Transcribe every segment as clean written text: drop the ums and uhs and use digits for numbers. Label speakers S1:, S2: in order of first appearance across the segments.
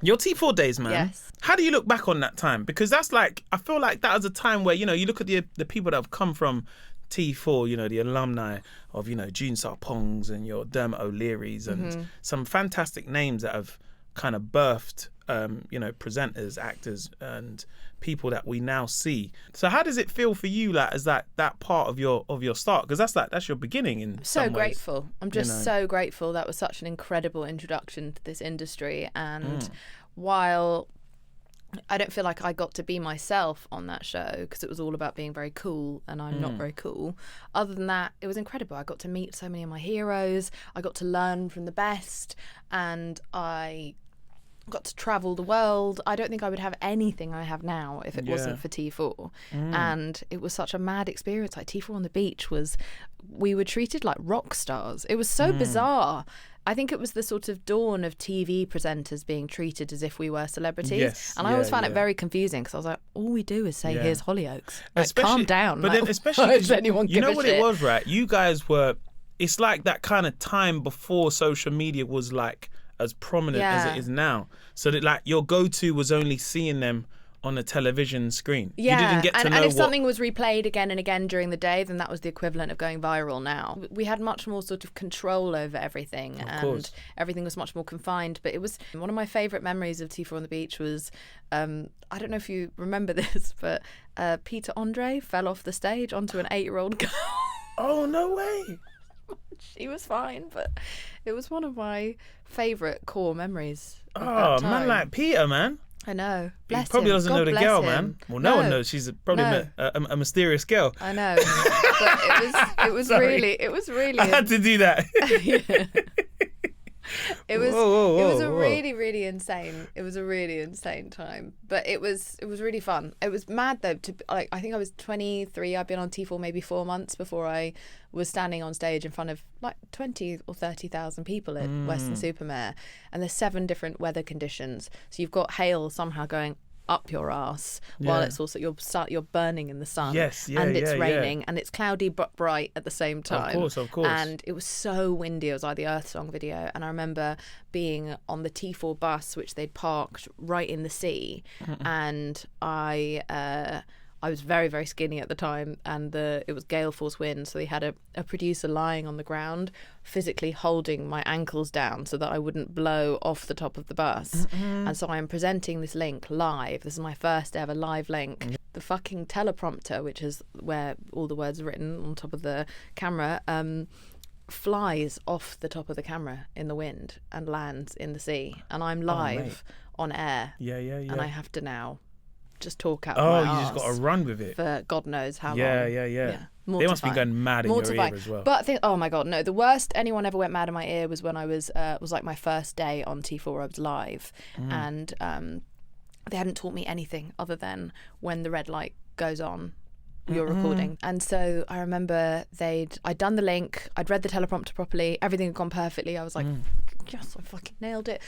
S1: Your T4 days, man.
S2: Yes.
S1: How do you look back on that time? Because that's like, I feel like that was a time where, you know, you look at the people that have come from T4, you know, the alumni of, you know, June Sarpongs and your Dermot O'Learys and some fantastic names that have kind of birthed, you know, presenters, actors and people that we now see. So how does it feel for you, like, as that part of your start? Because that's your beginning in
S2: so
S1: some ways.
S2: Grateful. I'm just so grateful. That was such an incredible introduction to this industry. And while I don't feel like I got to be myself on that show because it was all about being very cool and I'm not very cool. Other than that, it was incredible. I got to meet so many of my heroes. I got to learn from the best and I got to travel the world. I don't think I would have anything I have now if it wasn't for T4. And it was such a mad experience. Like T4 on the beach we were treated like rock stars. It was so bizarre. I think it was the sort of dawn of TV presenters being treated as if we were celebrities.
S1: Yes,
S2: and I always found it very confusing because I was like, all we do is say, here's Hollyoaks. Like, calm down.
S1: But
S2: like,
S1: then especially, you know what
S2: shit?
S1: it was, right? You guys were, it's like that kind of time before social media was like as prominent as it is now. So that like your go-to was only seeing them on a television screen.
S2: Yeah,
S1: you didn't get to know
S2: and if something was replayed again and again during the day, then that was the equivalent of going viral now. We had much more sort of control over everything and everything was much more confined. But it was one of my favourite memories of T4 on the beach was, I don't know if you remember this, but Peter Andre fell off the stage onto an 8-year-old girl.
S1: Oh, no way.
S2: She was fine, but it was one of my favourite core memories.
S1: Oh, man, like Peter, man.
S2: I know. Bless
S1: he probably
S2: him.
S1: doesn't
S2: God
S1: know the
S2: bless
S1: girl,
S2: him.
S1: man. Well, no one knows. She's probably a mysterious girl.
S2: I know. But it was really.
S1: I had to do that.
S2: It was really insane. It was a really insane time, but it was really fun. It was mad though. I think I was 23. I'd been on T4 maybe 4 months before I was standing on stage in front of like 20 or 30,000 people at Weston-super-Mare, and there's 7 different weather conditions. So you've got hail somehow going up your ass while it's also you're burning in the sun. And it's raining and it's cloudy but bright at the same time.
S1: Of course.
S2: And it was so windy. It was like the Earth Song video. And I remember being on the T4 bus, which they'd parked right in the sea. And I was very, very skinny at the time, and it was gale force wind, so they had a producer lying on the ground, physically holding my ankles down so that I wouldn't blow off the top of the bus. And so I'm presenting this link live. This is my first ever live link. The fucking teleprompter, which is where all the words are written on top of the camera, flies off the top of the camera in the wind and lands in the sea. And I'm live on air. And I have to now just talk out my
S1: you
S2: arse
S1: just got to run with it
S2: for God knows how long.
S1: Yeah. They must be going mad in your ear as well.
S2: But oh my God, no. The worst anyone ever went mad in my ear was when I was like my first day on T4. I was live, and they hadn't taught me anything other than when the red light goes on, you're recording. And so I remember I'd done the link, I'd read the teleprompter properly, everything had gone perfectly. I was like, yes, I fucking nailed it.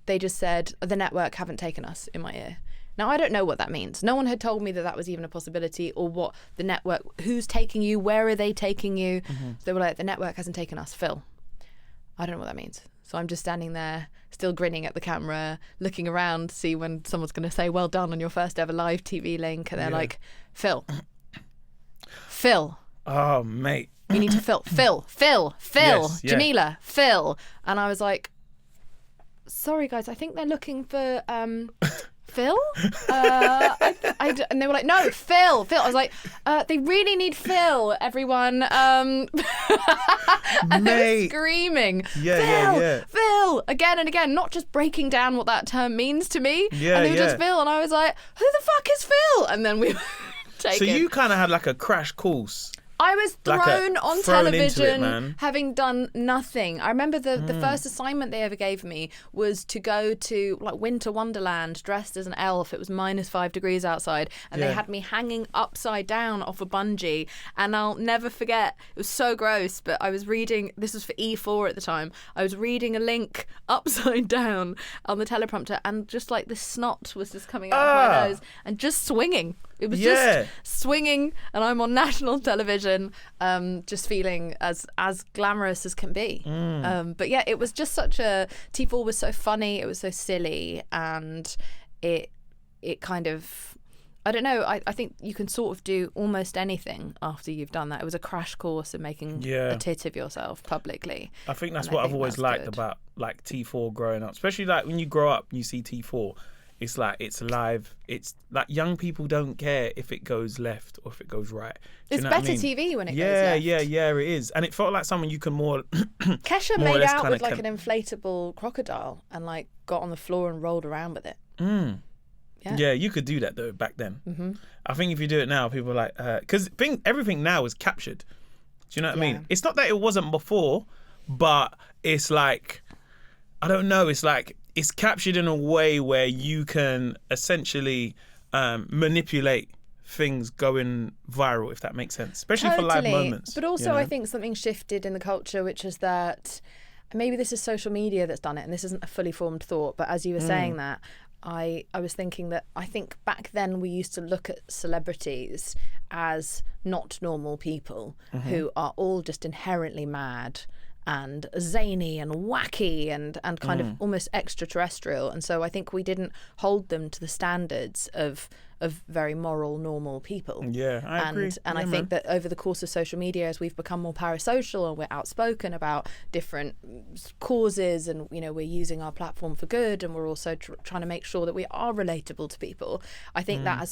S2: They just said, the network haven't taken us, in my ear. Now, I don't know what that means. No one had told me that was even a possibility, or what the network, who's taking you, where are they taking you? So they were like, the network hasn't taken us, Phil. I don't know what that means. So I'm just standing there, still grinning at the camera, looking around to see when someone's going to say, well done on your first ever live TV link. And they're like, Phil.
S1: Oh, mate.
S2: You need to Phil.
S1: Yes,
S2: JAMEELA, Phil. And I was like, sorry, guys, I think they're looking for Phil? And they were like, no, Phil. I was like, they really need Phil, everyone. And they were screaming, Phil, again and again, not just breaking down what that term means to me. And they were just Phil. And I was like, who the fuck is Phil? And then we were taken.
S1: So you kind of had like a crash course.
S2: I was thrown on television,
S1: it,
S2: having done nothing. I remember the first assignment they ever gave me was to go to like Winter Wonderland dressed as an elf. It was -5 degrees outside, and they had me hanging upside down off a bungee. And I'll never forget, it was so gross, but I was reading, this was for E4 at the time, I was reading a link upside down on the teleprompter, and just like the snot was just coming out of my nose and just swinging. It was
S1: Yeah.
S2: just swinging, and I'm on national television, just feeling as glamorous as can be. But yeah, it was just such a... T4 was so funny, it was so silly, and it kind of... I don't know, I think you can sort of do almost anything after you've done that. It was a crash course in making a tit of yourself publicly.
S1: I think that's what I've always liked about like T4 growing up, especially like when you grow up and you see T4, it's like it's live. It's like young people don't care if it goes left or if it goes right.
S2: It's better TV when it goes left.
S1: Yeah, it is. And it felt like something you can more...
S2: Kesha made out with like an inflatable crocodile and like got on the floor and rolled around with it.
S1: Yeah, you could do that though back then. I think if you do it now, people are like... Because everything now is captured. Do you know what I mean? It's not that it wasn't before, but it's like... I don't know. It's like... It's captured in a way where you can essentially manipulate things going viral, if that makes sense. Especially for live moments.
S2: But also I think something shifted in the culture, which is that... Maybe this is social media that's done it, and this isn't a fully formed thought, but as you were saying that, I was thinking that I think back then we used to look at celebrities as not normal people who are all just inherently mad and zany and wacky and kind of almost extraterrestrial. And so I think we didn't hold them to the standards of very moral, normal people.
S1: Yeah, I agree.
S2: And I think that over the course of social media, as we've become more parasocial and we're outspoken about different causes, and we're using our platform for good, and we're also trying to make sure that we are relatable to people. I think that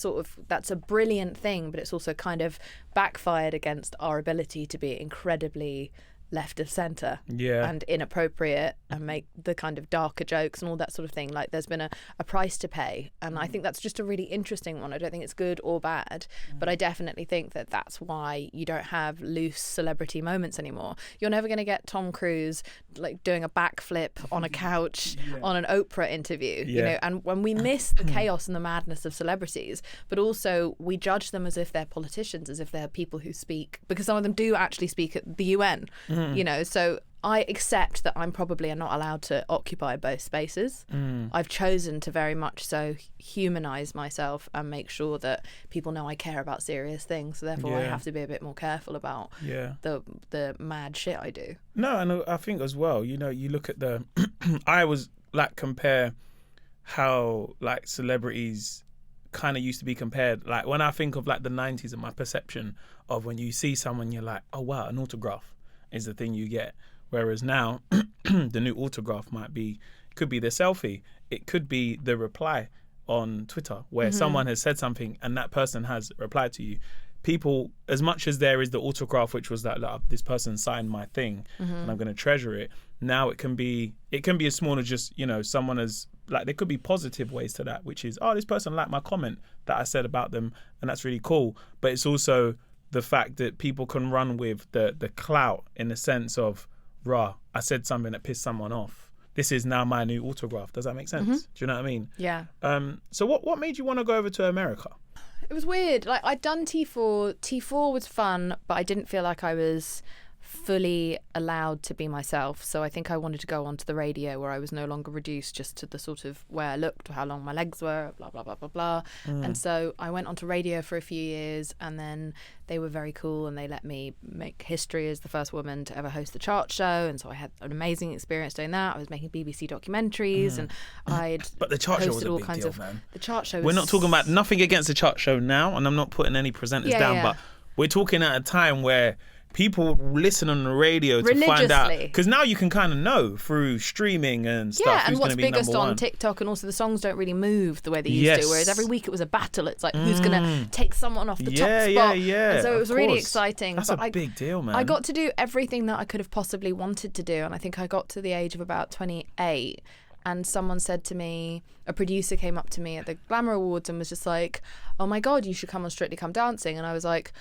S2: that's a brilliant thing, but it's also kind of backfired against our ability to be incredibly left of centre and inappropriate and make the kind of darker jokes and all that sort of thing. Like there's been a price to pay, and I think that's just a really interesting one. I don't think it's good or bad, but I definitely think that that's why you don't have loose celebrity moments anymore. You're never going to get Tom Cruise like doing a backflip on a couch on an Oprah interview, and when we miss the chaos and the madness of celebrities, but also we judge them as if they're politicians, as if they're people who speak, because some of them do actually speak at the UN. So I accept that I'm probably not allowed to occupy both spaces. I've chosen to very much so humanise myself and make sure that people know I care about serious things. So therefore I have to be a bit more careful about the mad shit I do.
S1: No, and I think as well, you look at the... I was like compare how like celebrities kind of used to be compared. Like when I think of like the 90s and my perception of when you see someone, you're like, oh wow, an autograph is the thing you get. Whereas now, the new autograph could be the selfie. It could be the reply on Twitter where someone has said something and that person has replied to you. People, as much as there is the autograph, which was that this person signed my thing and I'm going to treasure it. Now it can be as small as just, someone has, like, there could be positive ways to that, which is, oh, this person liked my comment that I said about them, and that's really cool. But it's also the fact that people can run with the clout in the sense of, rah, I said something that pissed someone off. This is now my new autograph. Does that make sense? Do you know what I mean?
S2: Yeah.
S1: So what made you want to go over to America?
S2: It was weird. Like, I'd done T4. T4 was fun, but I didn't feel like I was fully allowed to be myself. So I think I wanted to go onto the radio where I was no longer reduced just to the sort of way I looked or how long my legs were, blah, blah, blah, blah, blah. And so I went onto radio for a few years, and then they were very cool and they let me make history as the first woman to ever host the chart show. And so I had an amazing experience doing that. I was making BBC documentaries and
S1: But the chart show was a
S2: all
S1: big
S2: kinds
S1: deal,
S2: of
S1: man.
S2: The chart show was...
S1: We're not talking about nothing against the chart show now, and I'm not putting any presenters down, but we're talking at a time where people listen on the radio to find out, because now you can kind of know through streaming and stuff.
S2: Yeah, and
S1: who's
S2: what's
S1: be
S2: biggest on
S1: one.
S2: TikTok, and also the songs don't really move the way they used to. Whereas every week it was a battle. It's like who's gonna take someone off the top spot.
S1: Yeah.
S2: And so it was really exciting.
S1: That's a big deal, man.
S2: I got to do everything that I could have possibly wanted to do, and I think I got to the age of about 28. And someone said to me, a producer came up to me at the Glamour Awards and was just like, "Oh my God, you should come on Strictly Come Dancing." And I was like,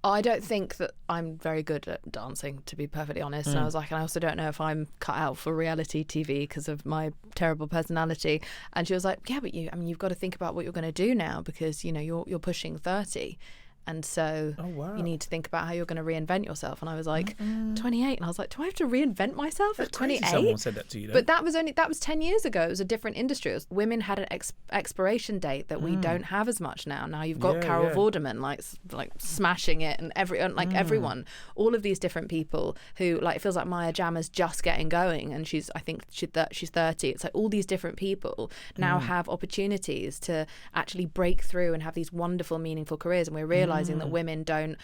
S2: I don't think that I'm very good at dancing, to be perfectly honest. And I was like, and I also don't know if I'm cut out for reality TV because of my terrible personality. And she was like, yeah, but you've got to think about what you're going to do now, because, you're pushing 30. And so
S1: Oh, wow.
S2: you need to think about how you're going to reinvent yourself. And I was like, 28. And I was like, do I have to reinvent myself at 28?
S1: Someone said that to you, though.
S2: But that was 10 years ago. It was a different industry. Women had an expiration date that we don't have as much now. Now you've got Carol Vorderman like smashing it, and everyone, all of these different people who, like, it feels like Maya Jama's just getting going, and she's 30. It's like all these different people now have opportunities to actually break through and have these wonderful, meaningful careers. And we're realizing that women don't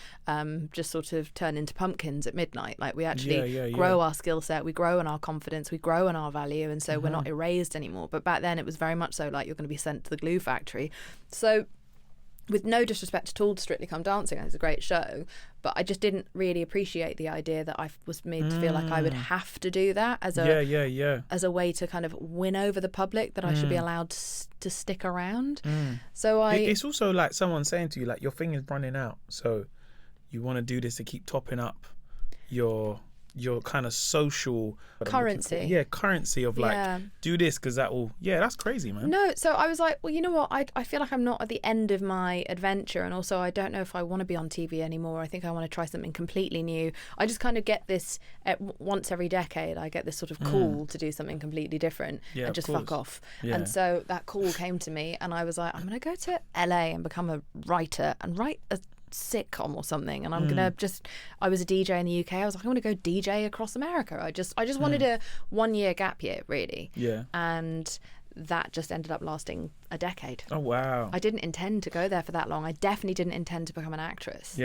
S2: just sort of turn into pumpkins at midnight. Like, we actually grow our skill set, we grow in our confidence, we grow in our value, and so we're not erased anymore. But back then it was very much so like you're going to be sent to the glue factory. So, with no disrespect at all to Strictly Come Dancing, it's a great show, but I just didn't really appreciate the idea that I was made to feel like I would have to do that as a way to kind of win over the public, that I should be allowed to stick around. So it's
S1: also like someone saying to you, like, your thing is running out, so you want to do this to keep topping up your kind of social
S2: currency.
S1: Currency of like, do this because that will, that's crazy, man.
S2: No, so I was like, well, you know what, I feel like I'm not at the end of my adventure, and also I don't know if I want to be on TV anymore. I think I want to try something completely new. I just kind of get this once every decade, I get this sort of call to do something completely different and just fuck off. And so that call came to me, and I was like, I'm going to go to LA and become a writer and write a sitcom or something, and I'm gonna I was a DJ in the UK. I was like, I want to go DJ across America. I just wanted a 1 year gap year, really. And that just ended up lasting a decade.
S1: Oh, wow.
S2: I didn't intend to go there for that long. I definitely didn't intend to become an actress.